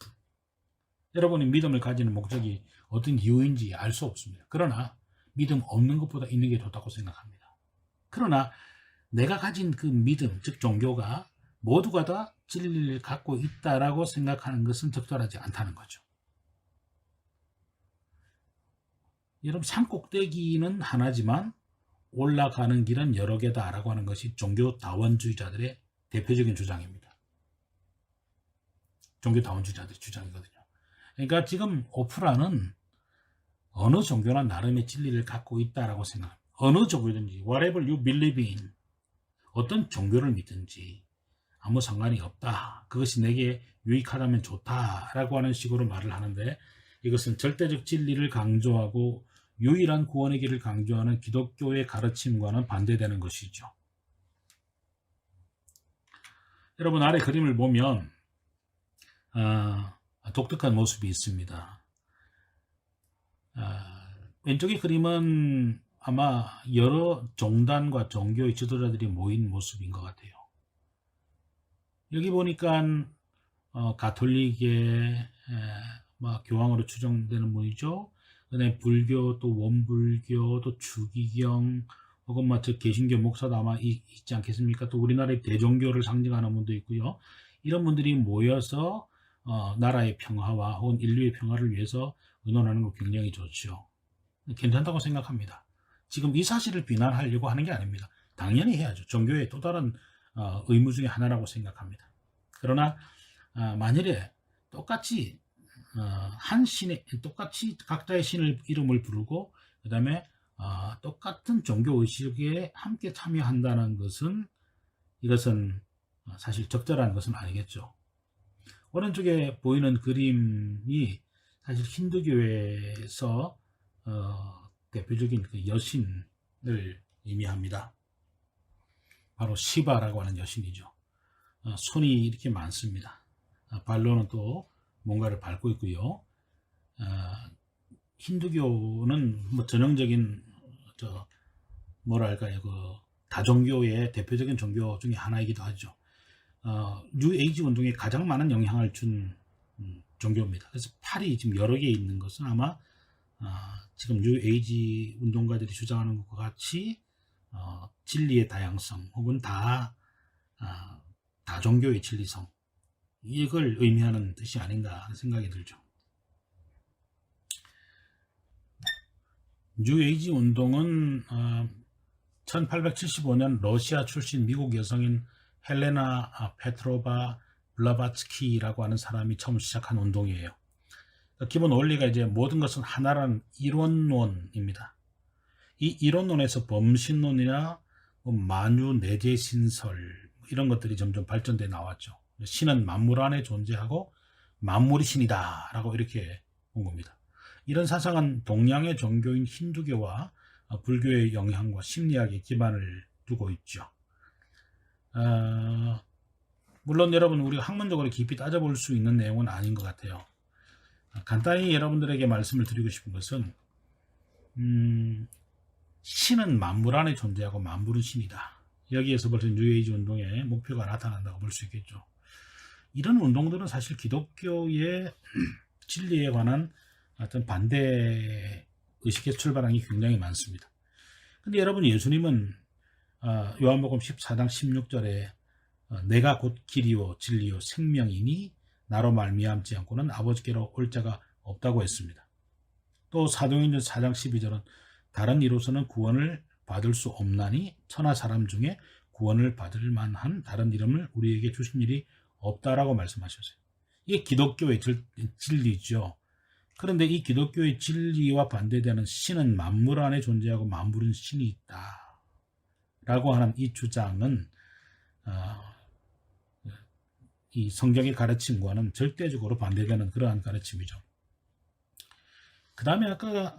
여러분이 믿음을 가지는 목적이 어떤 이유인지 알 수 없습니다. 그러나 믿음 없는 것보다 있는 게 좋다고 생각합니다. 그러나 내가 가진 그 믿음, 즉 종교가 모두가 다 진리를 갖고 있다라고 생각하는 것은 적절하지 않다는 거죠. 여러분 산꼭대기는 하나지만 올라가는 길은 여러 개다라고 하는 것이 종교 다원주의자들의 대표적인 주장입니다. 종교 다원주의자들의 주장이거든요. 그러니까 지금 오프라는 어느 종교나 나름의 진리를 갖고 있다라고 생각합니다. 어느 종교든지 whatever you believe in, 어떤 종교를 믿든지 아무 상관이 없다. 그것이 내게 유익하다면 좋다라고 하는 식으로 말을 하는데 이것은 절대적 진리를 강조하고 유일한 구원의 길을 강조하는 기독교의 가르침과는 반대되는 것이죠. 여러분 아래 그림을 보면 독특한 모습이 있습니다. 왼쪽의 그림은 아마 여러 종단과 종교의 지도자들이 모인 모습인 것 같아요. 여기 보니까 가톨릭의 교황으로 추정되는 분이죠. 그다음에 불교, 또 원불교, 또 주기경, 혹은 저 개신교 목사도 아마 있지 않겠습니까? 또 우리나라의 대종교를 상징하는 분도 있고요. 이런 분들이 모여서 나라의 평화와 혹은 인류의 평화를 위해서 의논하는 거 굉장히 좋죠. 괜찮다고 생각합니다. 지금 이 사실을 비난하려고 하는 게 아닙니다. 당연히 해야죠. 종교의 또 다른 의무 중에 하나라고 생각합니다. 그러나 만일에 똑같이 한 신의 똑같이 각자의 신을 이름을 부르고 그 다음에 똑같은 종교 의식에 함께 참여한다는 것은 이것은 사실 적절한 것은 아니겠죠. 오른쪽에 보이는 그림이 사실 힌두교에서 대표적인 그 여신을 의미합니다. 바로 시바라고 하는 여신이죠. 손이 이렇게 많습니다. 발로는 또 뭔가를 밟고 있고요. 힌두교는 뭐 전형적인 뭐랄까요, 그 다종교의 대표적인 종교 중에 하나이기도 하죠. 뉴에이지 운동에 가장 많은 영향을 준 종교입니다. 그래서 팔이 지금 여러 개 있는 것은 아마 지금 뉴에이지 운동가들이 주장하는 것과 같이 진리의 다양성 혹은 다종교의 진리성, 이걸 의미하는 뜻이 아닌가 하는 생각이 들죠. 뉴에이지 운동은 1875년 러시아 출신 미국 여성인 헬레나 페트로바 블라바츠키라고 하는 사람이 처음 시작한 운동이에요. 기본 원리가 이제 모든 것은 하나라는 이론론입니다. 이 이론론에서 범신론이나 만유 내재 신설 이런 것들이 점점 발전돼 나왔죠. 신은 만물 안에 존재하고 만물이 신이다 라고 이렇게 본 겁니다. 이런 사상은 동양의 종교인 힌두교와 불교의 영향과 심리학에 기반을 두고 있죠. 물론 여러분 우리가 학문적으로 깊이 따져볼 수 있는 내용은 아닌 것 같아요. 간단히 여러분들에게 말씀을 드리고 싶은 것은 신은 만물 안에 존재하고 만물은 신이다. 여기에서 벌써 뉴에이지 운동의 목표가 나타난다고 볼 수 있겠죠. 이런 운동들은 사실 기독교의 진리에 관한 어떤 반대 의식에서 출발한 게 굉장히 많습니다. 근데 여러분 예수님은 요한복음 14장 16절에 내가 곧 길이요 진리요 생명이니 나로 말미암지 않고는 아버지께로 올 자가 없다고 했습니다. 또 사도행전 4장 12절은 다른 이로서는 구원을 받을 수 없나니 천하 사람 중에 구원을 받을 만한 다른 이름을 우리에게 주신 일이 없다라고 말씀하셨어요. 이게 기독교의 진리죠. 그런데 이 기독교의 진리와 반대되는 신은 만물 안에 존재하고 만물은 신이 있다 라고 하는 이 주장은 이 성경의 가르침과는 절대적으로 반대되는 그러한 가르침이죠. 그 다음에 아까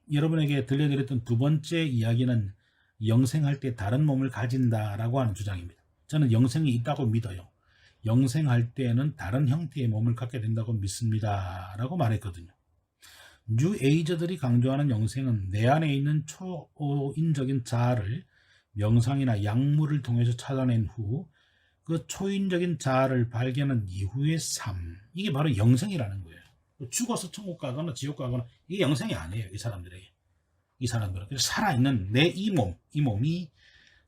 여러분에게 들려드렸던 두 번째 이야기는 영생할 때 다른 몸을 가진다라고 하는 주장입니다. 저는 영생이 있다고 믿어요. 영생할 때는 다른 형태의 몸을 갖게 된다고 믿습니다 라고 말했거든요. 뉴에이저들이 강조하는 영생은 내 안에 있는 초인적인 자아를 명상이나 약물을 통해서 찾아낸 후 그 초인적인 자아를 발견한 이후의 삶, 이게 바로 영생이라는 거예요. 죽어서 천국 가거나 지옥 가거나 이게 영생이 아니에요. 이 사람들에게. 이 사람들은 살아있는 내 이 몸이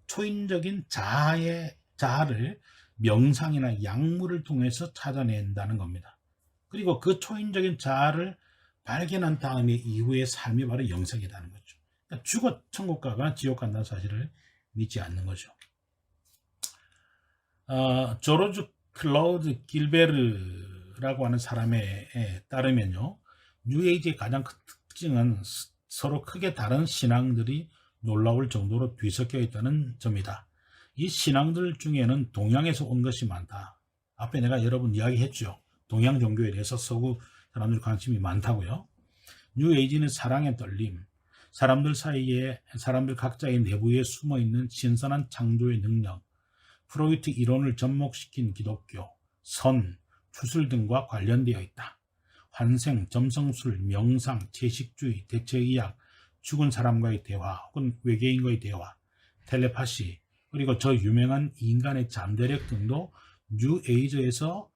초인적인 자아를 명상이나 약물을 통해서 찾아낸다는 겁니다. 그리고 그 초인적인 자아를 발견한 다음에 이후의 삶이 바로 영생이라는 거죠. 그러니까 죽어 천국 가거나 지옥 간다는 사실을 믿지 않는 거죠. 조르주 클로드 길베르라고 하는 사람에 따르면요, 뉴에이지의 가장 큰 특징은 서로 크게 다른 신앙들이 놀라울 정도로 뒤섞여 있다는 점이다. 이 신앙들 중에는 동양에서 온 것이 많다. 앞에 내가 여러분 이야기했죠. 동양 종교에 대해서 서구 사람들 관심이 많다고요. 뉴에이지는 사랑의 떨림, 사람들 각자의 내부에 숨어있는 신선한 창조의 능력, 프로이트 이론을 접목시킨 기독교, 선, 주술 등과 관련되어 있다. 환생, 점성술, 명상, 채식주의, 대체의학, 죽은 사람과의 대화 혹은 외계인과의 대화, 텔레파시, 그리고 저 유명한 인간의 잠재력 등도 뉴에이저에서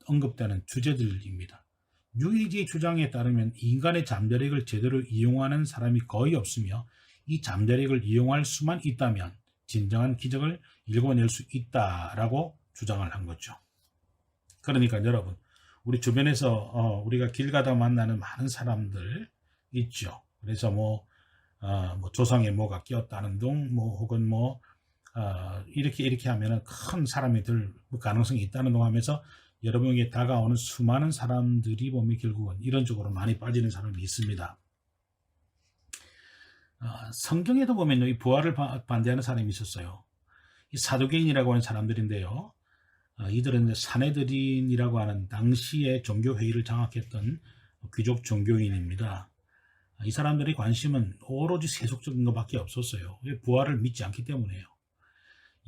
언급되는 주제들입니다. 뉴에이지의 주장에 따르면 인간의 잠재력을 제대로 이용하는 사람이 거의 없으며 이 잠재력을 이용할 수만 있다면 진정한 기적을 일궈낼 수 있다라고 주장을 한 거죠. 그러니까 여러분, 우리 주변에서 우리가 길 가다 만나는 많은 사람들 있죠. 그래서 뭐 조상에 뭐가 끼었다는 둥, 혹은 이렇게 하면은 큰 사람이 될 가능성이 있다는 둥 하면서 여러분에게 다가오는 수많은 사람들이 보면 결국은 이런 쪽으로 많이 빠지는 사람이 있습니다. 성경에도 보면 이 부활을 반대하는 사람이 있었어요. 이 사두개인이라고 하는 사람들인데요. 이들은 이제 사내들인이라고 하는 당시의 종교회의를 장악했던 귀족 종교인입니다. 이 사람들의 관심은 오로지 세속적인 것밖에 없었어요. 부활을 믿지 않기 때문에요.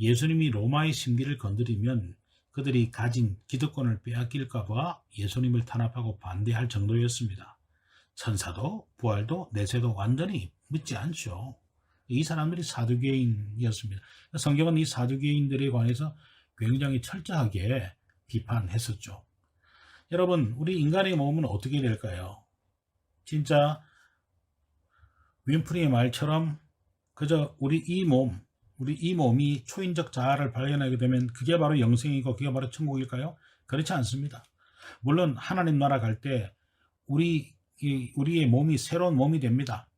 예수님이 로마의 신비를 건드리면 그들이 가진 기득권을 빼앗길까 봐 예수님을 탄압하고 반대할 정도였습니다. 천사도 부활도 내세도 완전히 믿지 않죠. 이 사람들이 사두개인이었습니다. 성경은 이 사두개인들에 관해서 굉장히 철저하게 비판했었죠. 여러분, 우리 인간의 몸은 어떻게 될까요? 진짜 윈프리의 말처럼 그저 우리 이 몸, 우리 이 몸이 초인적 자아를 발견하게 되면 그게 바로 영생이고 그게 바로 천국일까요? 그렇지 않습니다. 물론 하나님 나라 갈 때 우리의 몸이 새로운 몸이 됩니다.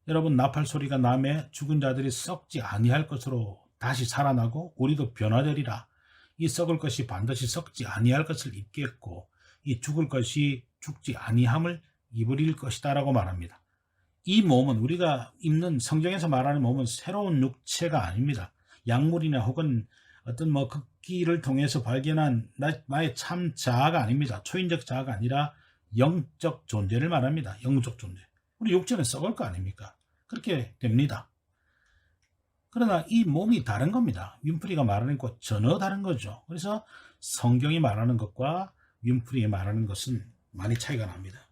여러분, 나팔 소리가 나매 죽은 자들이 썩지 아니할 것으로 다시 살아나고 우리도 변화되리라. 이 썩을 것이 반드시 썩지 아니할 것을 입겠고 이 죽을 것이 죽지 아니함을 입으릴 것이다 라고 말합니다. 이 몸은, 우리가 입는 성경에서 말하는 몸은 새로운 육체가 아닙니다. 약물이나 혹은 어떤 극기를 통해서 발견한 나의 참 자아가 아닙니다. 초인적 자아가 아니라 영적 존재를 말합니다. 영적 존재. 우리 육체는 썩을 거 아닙니까? 그렇게 됩니다. 그러나 이 몸이 다른 겁니다. 윈프리가 말하는 것 전혀 다른 거죠. 그래서 성경이 말하는 것과 윈프리가 말하는 것은 많이 차이가 납니다.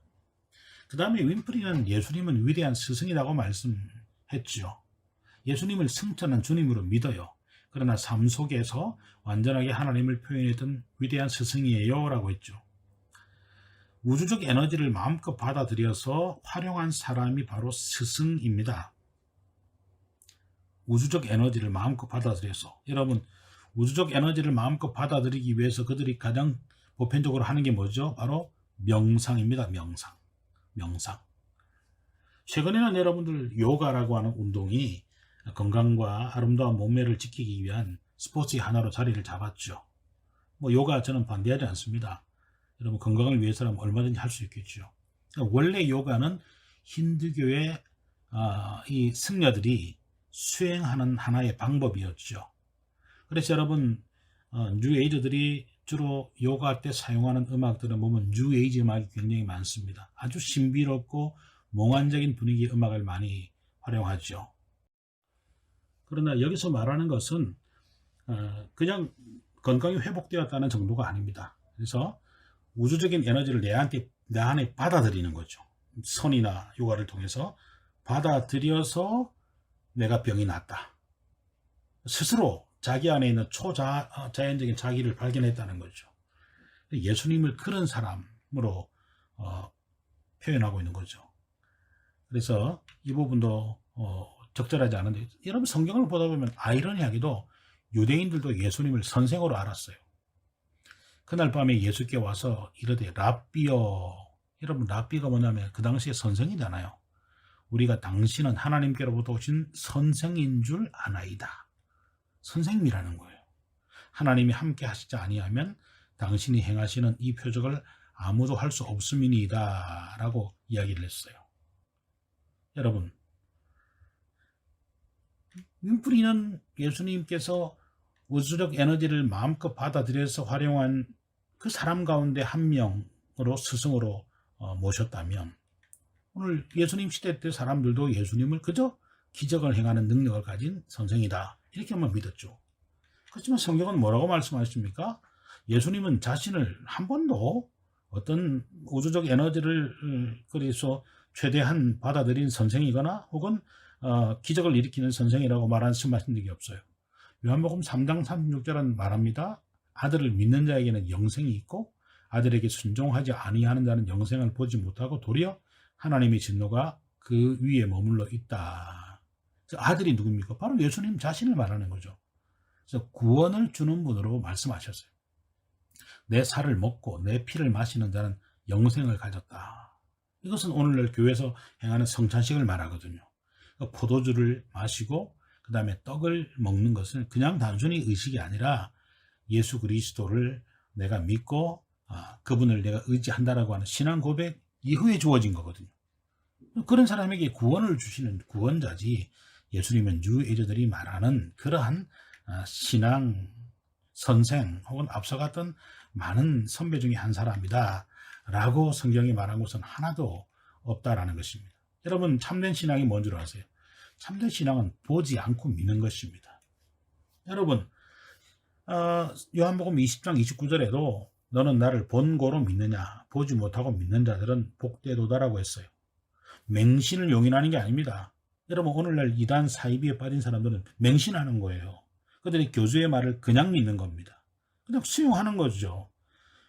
그 다음에 윈프리는 예수님은 위대한 스승이라고 말씀했죠. 예수님을 승천한 주님으로 믿어요. 그러나 삶 속에서 완전하게 하나님을 표현했던 위대한 스승이에요 라고 했죠. 우주적 에너지를 마음껏 받아들여서 활용한 사람이 바로 스승입니다. 우주적 에너지를 마음껏 받아들여서, 여러분, 우주적 에너지를 마음껏 받아들이기 위해서 그들이 가장 보편적으로 하는 게 뭐죠? 바로 명상입니다. 명상. 최근에는 여러분들 요가라고 하는 운동이 건강과 아름다운 몸매를 지키기 위한 스포츠의 하나로 자리를 잡았죠. 요가 저는 반대하지 않습니다. 여러분, 건강을 위해서라면 얼마든지 할 수 있겠죠. 원래 요가는 힌두교의 이 승려들이 수행하는 하나의 방법이었죠. 그래서 여러분, 뉴에이저들이 주로 요가 때 사용하는 음악들은 보면 뉴에이지 음악이 굉장히 많습니다. 아주 신비롭고 몽환적인 분위기의 음악을 많이 활용하죠. 그러나 여기서 말하는 것은 그냥 건강이 회복되었다는 정도가 아닙니다. 그래서 우주적인 에너지를 내 안에 받아들이는 거죠. 선이나 요가를 통해서 받아들여서 내가 병이 났다. 스스로 자기 안에 있는 초자연적인 자기를 발견했다는 거죠. 예수님을 그런 사람으로 표현하고 있는 거죠. 그래서 이 부분도 적절하지 않은데, 여러분 성경을 보다 보면 아이러니하게도 유대인들도 예수님을 선생으로 알았어요. 그날 밤에 예수께 와서 이르되 랍비여. 여러분, 랍비가 뭐냐면 그 당시에 선생이잖아요. 우리가 당신은 하나님께로부터 오신 선생인 줄 아나이다. 선생님이라는 거예요. 하나님이 함께 하시지 아니하면 당신이 행하시는 이 표적을 아무도 할 수 없음이니이다 라고 이야기를 했어요. 여러분, 윈프리는 예수님께서 우주적 에너지를 마음껏 받아들여서 활용한 그 사람 가운데 한 명으로 스승으로 모셨다면, 오늘 예수님 시대 때 사람들도 예수님을 그저 기적을 행하는 능력을 가진 선생이다 이렇게만 믿었죠. 그렇지만 성경은 뭐라고 말씀하십니까? 예수님은 자신을 한 번도 어떤 우주적 에너지를 그래서 최대한 받아들인 선생이거나 혹은 기적을 일으키는 선생이라고 말하신 적이 없어요. 요한복음 3장 36절은 말합니다. 아들을 믿는 자에게는 영생이 있고 아들에게 순종하지 아니하는 자는 영생을 보지 못하고 도리어 하나님의 진노가 그 위에 머물러 있다. 아들이 누굽니까? 바로 예수님 자신을 말하는 거죠. 그래서 구원을 주는 분으로 말씀하셨어요. 내 살을 먹고 내 피를 마시는 자는 영생을 가졌다. 이것은 오늘날 교회에서 행하는 성찬식을 말하거든요. 포도주를 마시고 그 다음에 떡을 먹는 것은 그냥 단순히 의식이 아니라 예수 그리스도를 내가 믿고 그분을 내가 의지한다라고 하는 신앙 고백 이후에 주어진 거거든요. 그런 사람에게 구원을 주시는 구원자지, 예수님은 뉴에이저들이 말하는 그러한 신앙 선생 혹은 앞서갔던 많은 선배 중에 한 사람이다 라고 성경이 말한 것은 하나도 없다라는 것입니다. 여러분, 참된 신앙이 뭔 줄 아세요? 참된 신앙은 보지 않고 믿는 것입니다. 여러분, 요한복음 20장 29절에도 너는 나를 본고로 믿느냐, 보지 못하고 믿는 자들은 복되도다라고 했어요. 맹신을 용인하는 게 아닙니다. 여러분, 오늘날 이단 사이비에 빠진 사람들은 맹신하는 거예요. 그들이 교주의 말을 그냥 믿는 겁니다. 그냥 수용하는 거죠.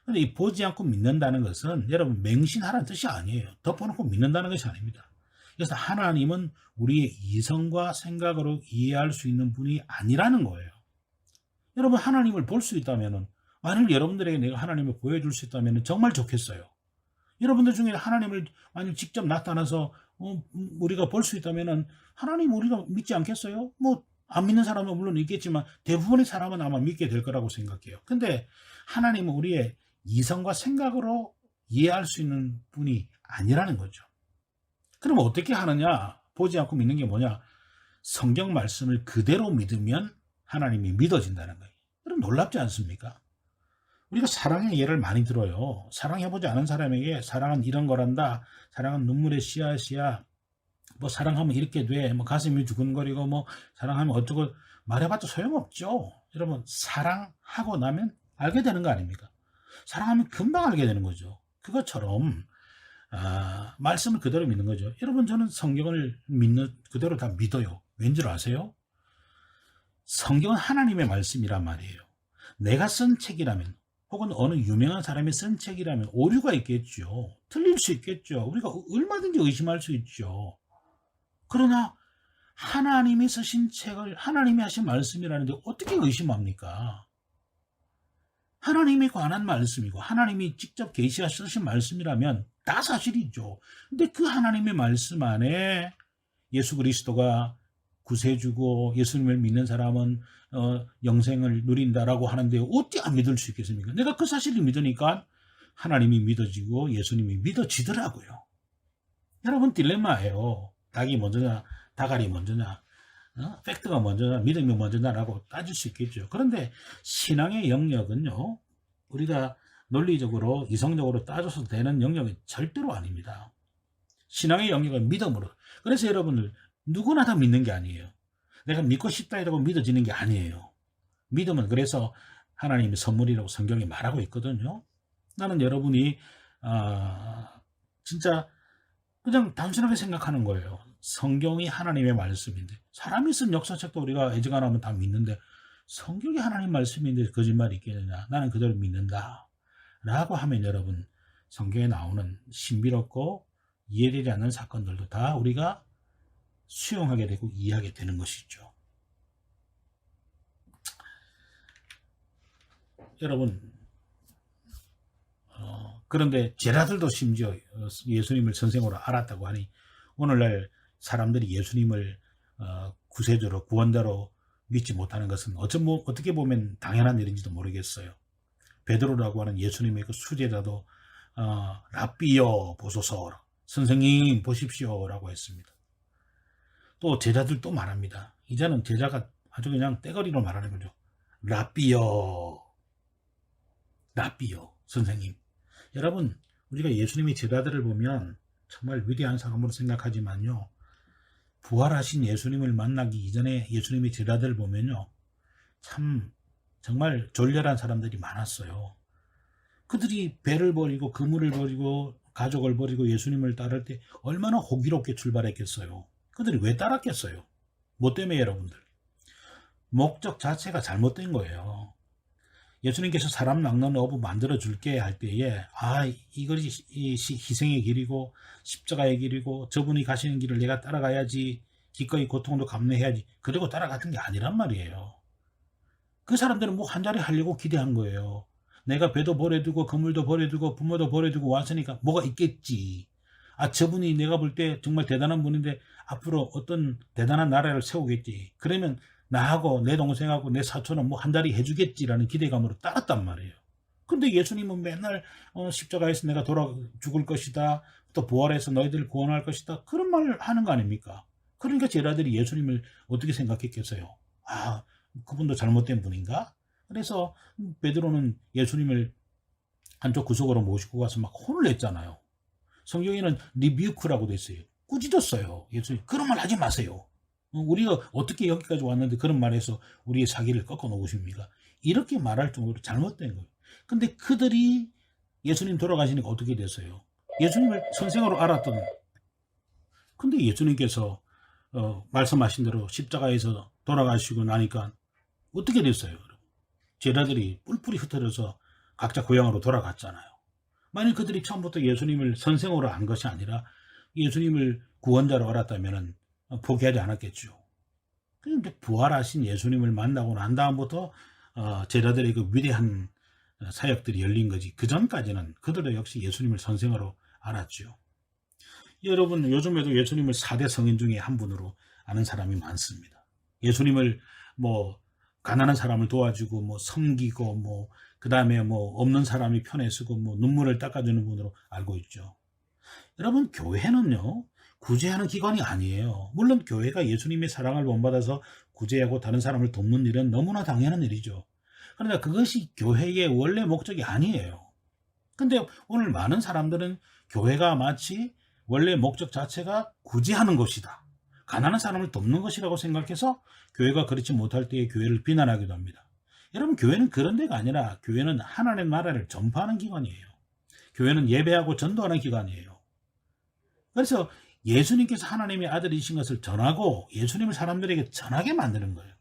근데 이 보지 않고 믿는다는 것은 여러분 맹신하라는 뜻이 아니에요. 덮어놓고 믿는다는 것이 아닙니다. 그래서 하나님은 우리의 이성과 생각으로 이해할 수 있는 분이 아니라는 거예요. 여러분, 하나님을 볼 수 있다면, 만일 여러분들에게 내가 하나님을 보여줄 수 있다면 정말 좋겠어요. 여러분들 중에 하나님을 만약 직접 나타나서 우리가 볼 수 있다면 하나님 우리가 믿지 않겠어요? 뭐 안 믿는 사람은 물론 있겠지만 대부분의 사람은 아마 믿게 될 거라고 생각해요. 근데 하나님은 우리의 이성과 생각으로 이해할 수 있는 분이 아니라는 거죠. 그럼 어떻게 하느냐? 보지 않고 믿는 게 뭐냐? 성경 말씀을 그대로 믿으면 하나님이 믿어진다는 거예요. 그럼 놀랍지 않습니까? 우리가 사랑의 예를 많이 들어요. 사랑해보지 않은 사람에게 사랑은 이런 거란다. 사랑은 눈물의 씨앗이야. 뭐 사랑하면 이렇게 돼. 뭐 가슴이 두근거리고 뭐 사랑하면 어쩌고 말해봤자 소용없죠. 여러분, 사랑하고 나면 알게 되는 거 아닙니까? 사랑하면 금방 알게 되는 거죠. 그것처럼 말씀을 그대로 믿는 거죠. 여러분, 저는 성경을 믿는 그대로 다 믿어요. 왠줄 아세요? 성경은 하나님의 말씀이란 말이에요. 내가 쓴 책이라면 혹은 어느 유명한 사람이 쓴 책이라면 오류가 있겠죠. 틀릴 수 있겠죠. 우리가 얼마든지 의심할 수 있죠. 그러나 하나님이 쓰신 책을 하나님이 하신 말씀이라는데 어떻게 의심합니까? 하나님에 관한 말씀이고 하나님이 직접 계시하셔 쓰신 말씀이라면 다 사실이죠. 근데 그 하나님의 말씀 안에 예수 그리스도가 구세주고 예수님을 믿는 사람은 영생을 누린다라고 하는데 어떻게 안 믿을 수 있겠습니까? 내가 그 사실을 믿으니까 하나님이 믿어지고 예수님이 믿어지더라고요. 여러분, 딜레마예요. 닭이 먼저냐 닭알이 먼저냐, 팩트가 먼저냐 믿음이 먼저냐라고 따질 수 있겠죠. 그런데 신앙의 영역은요, 우리가 논리적으로 이성적으로 따져서 되는 영역이 절대로 아닙니다. 신앙의 영역은 믿음으로. 그래서 여러분들 누구나 다 믿는 게 아니에요. 내가 믿고 싶다 해도 믿어지는 게 아니에요. 믿음은 그래서 하나님의 선물이라고 성경에 말하고 있거든요. 나는 여러분이 진짜 그냥 단순하게 생각하는 거예요. 성경이 하나님의 말씀인데, 사람이 쓴 역사책도 우리가 애정하면 다 믿는데 성경이 하나님 말씀인데 거짓말이 있겠느냐? 나는 그대로 믿는다 라고 하면 여러분, 성경에 나오는 신비롭고 이해되지 않는 사건들도 다 우리가 수용하게 되고 이해하게 되는 것이죠. 여러분, 그런데 제자들도 심지어 예수님을 선생으로 알았다고 하니 오늘날 사람들이 예수님을 구세주로 구원자로 믿지 못하는 것은 어떻게 보면 당연한 일인지도 모르겠어요. 베드로라고 하는 예수님의 그 수제자도 랍비여 보소서, 선생님 보십시오 라고 했습니다. 또 제자들도 말합니다. 이제는 제자가 아주 그냥 떼거리로 말하는 거죠. 랍비여 선생님. 여러분, 우리가 예수님의 제자들을 보면 정말 위대한 사람으로 생각하지만요, 부활하신 예수님을 만나기 이전에 예수님의 제자들을 보면요, 참 정말 졸렬한 사람들이 많았어요. 그들이 배를 버리고 그물을 버리고 가족을 버리고 예수님을 따를 때 얼마나 호기롭게 출발했겠어요. 그들이 왜 따랐겠어요? 뭐 때문에 여러분들? 목적 자체가 잘못된 거예요. 예수님께서 사람 낚는 어부 만들어 줄게 할 때에 이것이 희생의 길이고 십자가의 길이고 저분이 가시는 길을 내가 따라가야지, 기꺼이 고통도 감내해야지, 그리고 따라갔던 게 아니란 말이에요. 그 사람들은 뭐 한 자리 하려고 기대한 거예요. 내가 배도 버려두고 그물도 버려두고 부모도 버려두고 왔으니까 뭐가 있겠지. 저분이 내가 볼 때 정말 대단한 분인데 앞으로 어떤 대단한 나라를 세우겠지. 그러면 나하고 내 동생하고 내 사촌은 뭐 한 자리 해주겠지라는 기대감으로 따랐단 말이에요. 근데 예수님은 맨날 십자가에서 내가 죽을 것이다, 또 부활해서 너희들을 구원할 것이다, 그런 말을 하는 거 아닙니까? 그러니까 제자들이 예수님을 어떻게 생각했겠어요? 그분도 잘못된 분인가? 그래서 베드로는 예수님을 한쪽 구석으로 모시고 가서 막 혼을 냈잖아요. 성경에는 리뷰크라고 돼 있어요. 꾸짖었어요. 예수님, 그런 말 하지 마세요. 우리가 어떻게 여기까지 왔는데 그런 말해서 우리의 사기를 꺾어 놓으십니까? 이렇게 말할 정도로 잘못된 거예요. 근데 그들이 예수님 돌아가시니까 어떻게 됐어요? 예수님을 선생으로 알았던, 근데 예수님께서 말씀하신 대로 십자가에서 돌아가시고 나니까 어떻게 됐어요? 제자들이 뿔뿔이 흩어져서 각자 고향으로 돌아갔잖아요. 만약 그들이 처음부터 예수님을 선생으로 안 것이 아니라 예수님을 구원자로 알았다면 포기하지 않았겠죠. 그런데 부활하신 예수님을 만나고 난 다음부터 제자들의 그 위대한 사역들이 열린 거지. 그 전까지는 그들도 역시 예수님을 선생으로 알았죠. 여러분, 요즘에도 예수님을 4대 성인 중에 한 분으로 아는 사람이 많습니다. 예수님을 뭐 가난한 사람을 도와주고 뭐 섬기고 뭐 그다음에 뭐 없는 사람이 편에 서고 뭐 눈물을 닦아주는 분으로 알고 있죠. 여러분, 교회는요 구제하는 기관이 아니에요. 물론 교회가 예수님의 사랑을 본받아서 구제하고 다른 사람을 돕는 일은 너무나 당연한 일이죠. 그러나 그것이 교회의 원래 목적이 아니에요. 근데 오늘 많은 사람들은 교회가 마치 원래 목적 자체가 구제하는 것이다, 가난한 사람을 돕는 것이라고 생각해서 교회가 그렇지 못할 때에 교회를 비난하기도 합니다. 여러분, 교회는 그런 데가 아니라 교회는 하나님의 나라를 전파하는 기관이에요. 교회는 예배하고 전도하는 기관이에요. 그래서 예수님께서 하나님의 아들이신 것을 전하고 예수님을 사람들에게 전하게 만드는 거예요.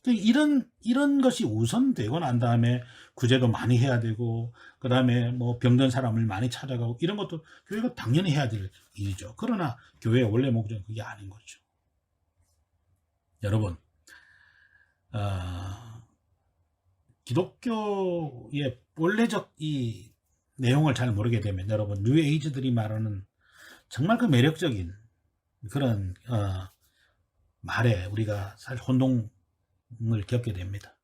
이런 것이 우선되고 난 다음에 구제도 많이 해야 되고, 그 다음에 뭐 병든 사람을 많이 찾아가고, 이런 것도 교회가 당연히 해야 될 일이죠. 그러나 교회의 원래 목적은 그게 아닌 거죠. 여러분, 기독교의 원래적 이 내용을 잘 모르게 되면 여러분, 뉴에이지들이 말하는 정말 그 매력적인 그런 말에 우리가 사실 혼동을 겪게 됩니다.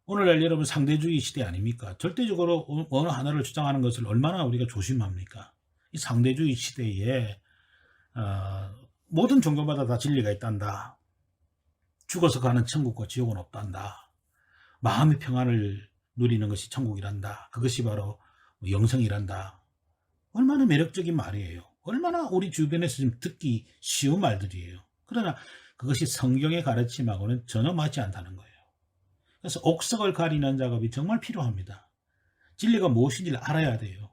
오늘날 여러분, 상대주의 시대 아닙니까? 절대적으로 어느 하나를 주장하는 것을 얼마나 우리가 조심합니까? 이 상대주의 시대에 모든 종교마다 다 진리가 있단다. 죽어서 가는 천국과 지옥은 없단다. 마음의 평안을 누리는 것이 천국이란다. 그것이 바로 영생이란다. 얼마나 매력적인 말이에요. 얼마나 우리 주변에서 좀 듣기 쉬운 말들이에요. 그러나 그것이 성경의 가르침하고는 전혀 맞지 않다는 거예요. 그래서 옥석을 가리는 작업이 정말 필요합니다. 진리가 무엇인지를 알아야 돼요.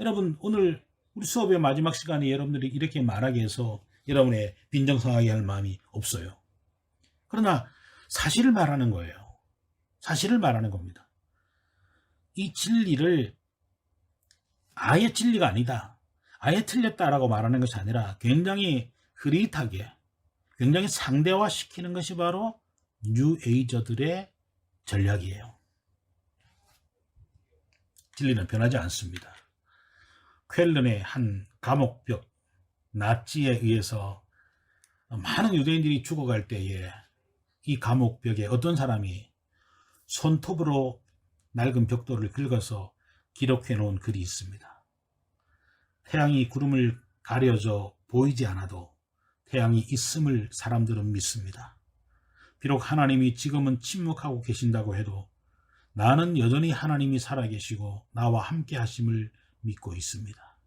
여러분, 오늘 우리 수업의 마지막 시간에 여러분들이 이렇게 말하게 해서 여러분의 빈정상하게 할 마음이 없어요. 그러나 사실을 말하는 거예요. 사실을 말하는 겁니다. 이 진리를 아예 진리가 아니다, 아예 틀렸다라고 말하는 것이 아니라 굉장히 흐릿하게, 굉장히 상대화시키는 것이 바로 뉴에이저들의 전략이에요. 진리는 변하지 않습니다. 쾰른의 한 감옥벽 나치에 의해서 많은 유대인들이 죽어갈 때에 이 감옥벽에 어떤 사람이 손톱으로 낡은 벽돌을 긁어서 기록해 놓은 글이 있습니다. 태양이 구름을 가려져 보이지 않아도 태양이 있음을 사람들은 믿습니다. 비록 하나님이 지금은 침묵하고 계신다고 해도 나는 여전히 하나님이 살아계시고 나와 함께 하심을 믿고 있습니다.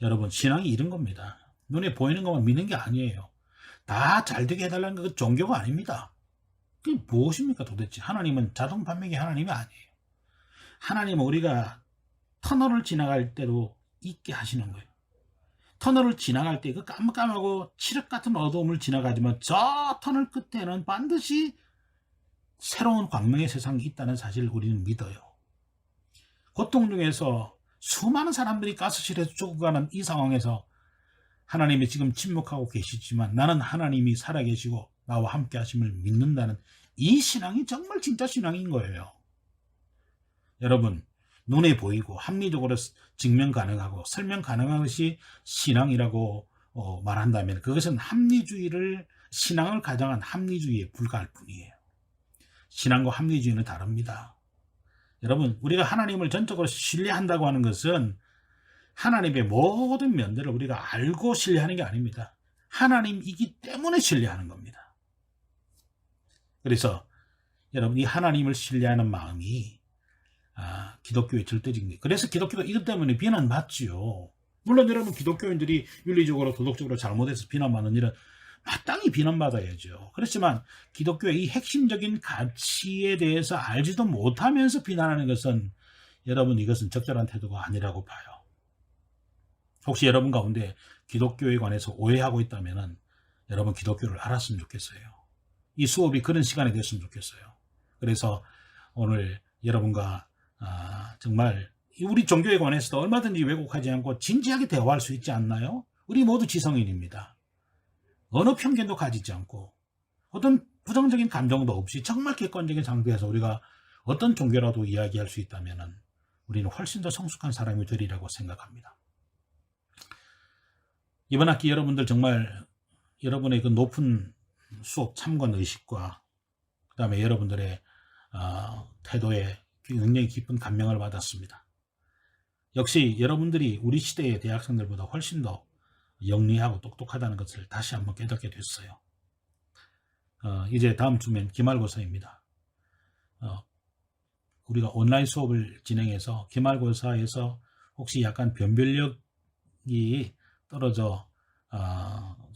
여러분, 신앙이 이런 겁니다. 눈에 보이는 것만 믿는 게 아니에요. 다 잘되게 해달라는 건 종교가 아닙니다. 그게 무엇입니까 도대체? 하나님은 자동 판매기 하나님이 아니에요. 하나님은 우리가 터널을 지나갈 때도 있게 하시는 거예요. 터널을 지나갈 때 그 깜깜하고 칠흑 같은 어두움을 지나가지만 저 터널 끝에는 반드시 새로운 광명의 세상이 있다는 사실을 우리는 믿어요. 고통 중에서 수많은 사람들이 가스실에서 죽어가는 이 상황에서 하나님이 지금 침묵하고 계시지만 나는 하나님이 살아계시고 나와 함께 하심을 믿는다는 이 신앙이 정말 진짜 신앙인 거예요. 여러분, 눈에 보이고 합리적으로 증명 가능하고 설명 가능한 것이 신앙이라고 말한다면 그것은 신앙을 가장한 합리주의에 불과할 뿐이에요. 신앙과 합리주의는 다릅니다. 여러분, 우리가 하나님을 전적으로 신뢰한다고 하는 것은 하나님의 모든 면들을 우리가 알고 신뢰하는 게 아닙니다. 하나님이기 때문에 신뢰하는 겁니다. 그래서 여러분, 이 하나님을 신뢰하는 마음이 기독교의 절대적인 게, 그래서 기독교가 이것 때문에 비난받지요. 물론 여러분, 기독교인들이 윤리적으로 도덕적으로 잘못해서 비난받는 일은 마땅히 비난받아야죠. 그렇지만 기독교의 이 핵심적인 가치에 대해서 알지도 못하면서 비난하는 것은 여러분, 이것은 적절한 태도가 아니라고 봐요. 혹시 여러분 가운데 기독교에 관해서 오해하고 있다면 여러분, 기독교를 알았으면 좋겠어요. 이 수업이 그런 시간이 됐으면 좋겠어요. 그래서 오늘 여러분과 정말 우리 종교에 관해서도 얼마든지 왜곡하지 않고 진지하게 대화할 수 있지 않나요? 우리 모두 지성인입니다. 어느 편견도 가지지 않고 어떤 부정적인 감정도 없이 정말 객관적인 상태에서 우리가 어떤 종교라도 이야기할 수 있다면 우리는 훨씬 더 성숙한 사람이 되리라고 생각합니다. 이번 학기 여러분들 정말 여러분의 그 높은 수업 참관 의식과 그 다음에 여러분들의 태도에 굉장히 깊은 감명을 받았습니다. 역시 여러분들이 우리 시대의 대학생들보다 훨씬 더 영리하고 똑똑하다는 것을 다시 한번 깨닫게 됐어요. 이제 다음 주면 기말고사입니다. 우리가 온라인 수업을 진행해서 기말고사에서 혹시 약간 변별력이 떨어져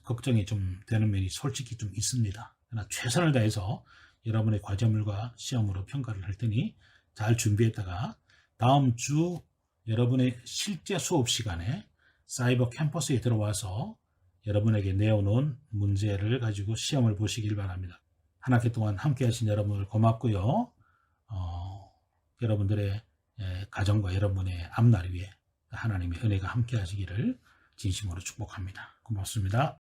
걱정이 좀 되는 면이 솔직히 좀 있습니다. 그러나 최선을 다해서 여러분의 과제물과 시험으로 평가를 할 테니 잘 준비했다가 다음 주 여러분의 실제 수업 시간에 사이버 캠퍼스에 들어와서 여러분에게 내어놓은 문제를 가지고 시험을 보시길 바랍니다. 한 학기 동안 함께 하신 여러분을 고맙고요. 여러분들의 가정과 여러분의 앞날 위에 하나님의 은혜가 함께 하시기를 진심으로 축복합니다. 고맙습니다.